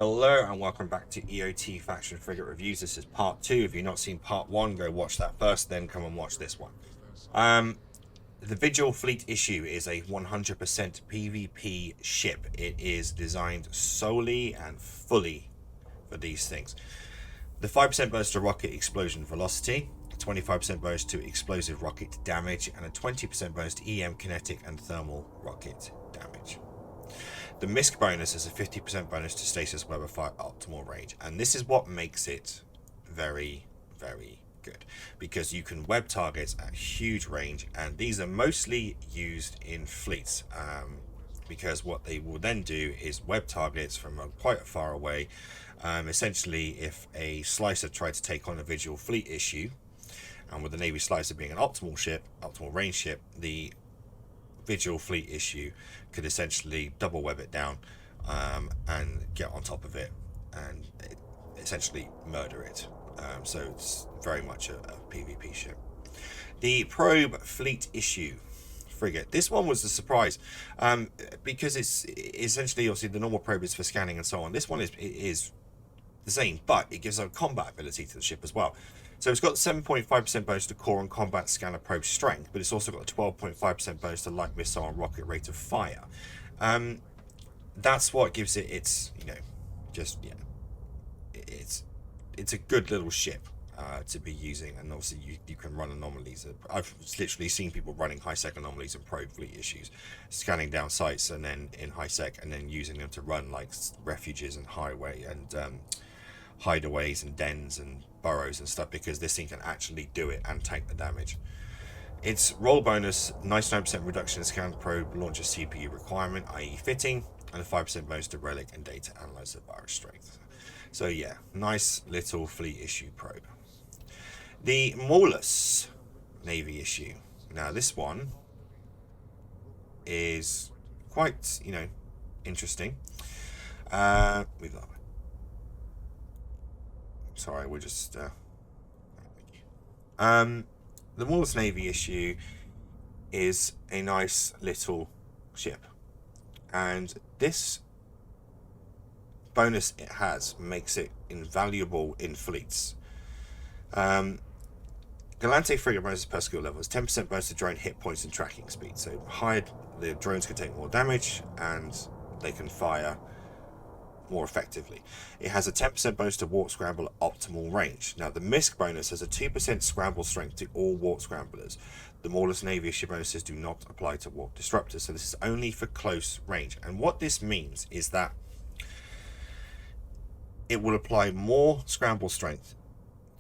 Hello and welcome back to EOT Faction Frigate Reviews. This is part 2. If you've not seen part 1, go watch that first, then come and watch this one. Um, the Vigil Fleet issue is a 100% PvP ship. It is designed solely and fully for these things. The 5% bonus to rocket explosion velocity, 25% bonus to explosive rocket damage, and a 20% bonus to EM kinetic and thermal rocket damage. The misc bonus is a 50% bonus to stasis web of fire optimal range, and this is what makes it very, very good, because you can web targets at huge range, and these are mostly used in fleets, because what they will then do is web targets from quite far away. Essentially, if a slicer tried to take on a visual fleet issue, and with the Navy slicer being an optimal ship, optimal range ship, the visual fleet issue could essentially double web it down, and get on top of it and essentially murder it. So it's very much a PvP ship. The probe fleet issue frigate. This one was a surprise, because it's essentially, obviously, the normal probe is for scanning and so on. This one is the same, but it gives a combat ability to the ship as well. So it's got 7.5% bonus to core and combat scanner probe strength, but it's also got a 12.5% bonus to light missile and rocket rate of fire. That's what gives it its, it's a good little ship to be using, and obviously you can run anomalies. I've literally seen people running high sec anomalies and probe fleet issues, scanning down sites and then in high sec, and then using them to run like refuges and highway and hideaways and dens and burrows and stuff, because this thing can actually do it and take the damage. Its roll bonus, 99% reduction in scan probe launcher CPU requirement, i.e. fitting, and a 5% bonus to relic and data analyzer virus strength. So yeah, nice little fleet issue probe. The Maulus Navy issue. Now this one is quite, interesting. We've got. Sorry, we're just. The Maulus Navy issue is a nice little ship, and this bonus it has makes it invaluable in fleets. Galante frigate bonus per skill level is 10% bonus to drone hit points and tracking speed. So higher, the drones can take more damage and they can fire more effectively. It has a 10% bonus to warp scramble at optimal range. Now the misc bonus has a 2% scramble strength to all warp scramblers. The Maulus Navy issue bonuses do not apply to warp disruptors, so this is only for close range. And what this means is that it will apply more scramble strength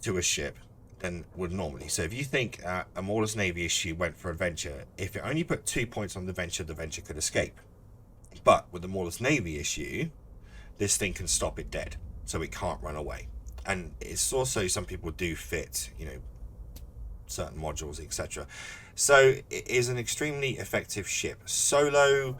to a ship than would normally. So if you think a Maulus Navy issue went for a Venture, if it only put 2 points on the Venture could escape. But with the Maulus Navy issue, this thing can stop it dead, so it can't run away. And it's also, some people do fit, certain modules, etc. So it is an extremely effective ship. Solo,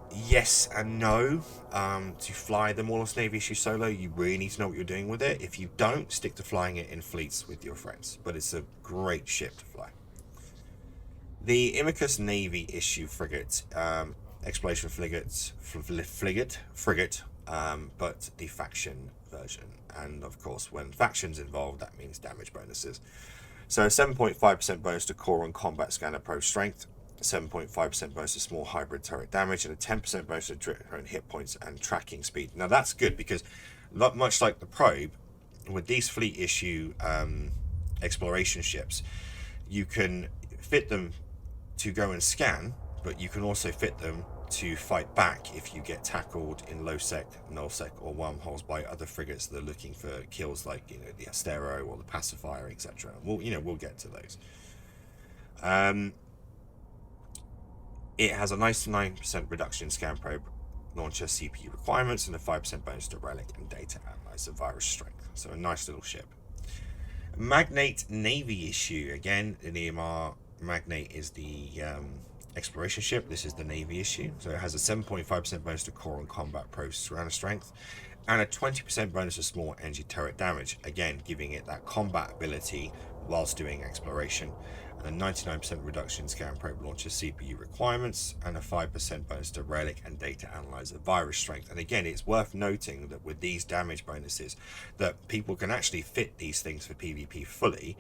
yes and no. To fly the Maulus Navy issue solo, you really need to know what you're doing with it. If you don't, stick to flying it in fleets with your friends. But it's a great ship to fly. The Imicus Navy issue frigate, exploration frigate, but the faction version. And of course, when factions involved, that means damage bonuses. So 7.5% bonus to core and combat scanner probe strength, 7.5% bonus to small hybrid turret damage, and a 10% bonus to drone hit points and tracking speed. Now that's good, because much like the probe, with these fleet issue exploration ships, you can fit them to go and scan, but you can also fit them to fight back if you get tackled in low sec, null sec, or wormholes by other frigates that are looking for kills, like the Astero or the Pacifier, etc. We'll get to those. It has a 99% reduction in scan probe launcher CPU requirements and a 5% bonus to relic and data analyzer virus strength. So a nice little ship. Magnate Navy issue. Again, in EMR, Magnate is the exploration ship. This is the Navy issue. So it has a 7.5% bonus to core and combat probe surround strength, and a 20% bonus to small energy turret damage, again giving it that combat ability whilst doing exploration, and a 99% reduction in scan probe launcher CPU requirements, and a 5% bonus to relic and data analyzer virus strength. And again, it's worth noting that with these damage bonuses, that people can actually fit these things for PvP fully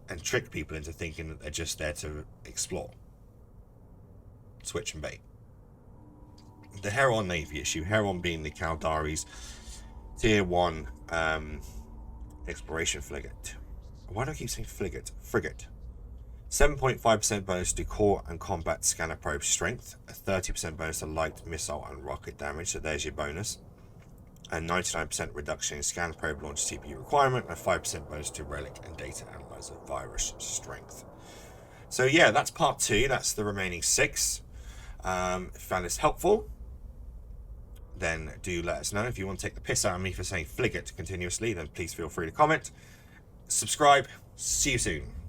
and trick people into thinking that they're just there to explore, switch and bait. The Heron Navy issue, Heron being the Caldari's tier 1 exploration frigate. Why do I keep saying frigate? Frigate. 7.5% bonus to core and combat scanner probe strength, a 30% bonus to light missile and rocket damage, so there's your bonus, and 99% reduction in scan probe launch CPU requirement, and a 5% bonus to relic and data analyzer virus strength. So yeah, that's part 2. That's the remaining 6. If you found this helpful, then do let us know. If you want to take the piss out of me for saying frigate continuously, then please feel free to comment. Subscribe. See you soon.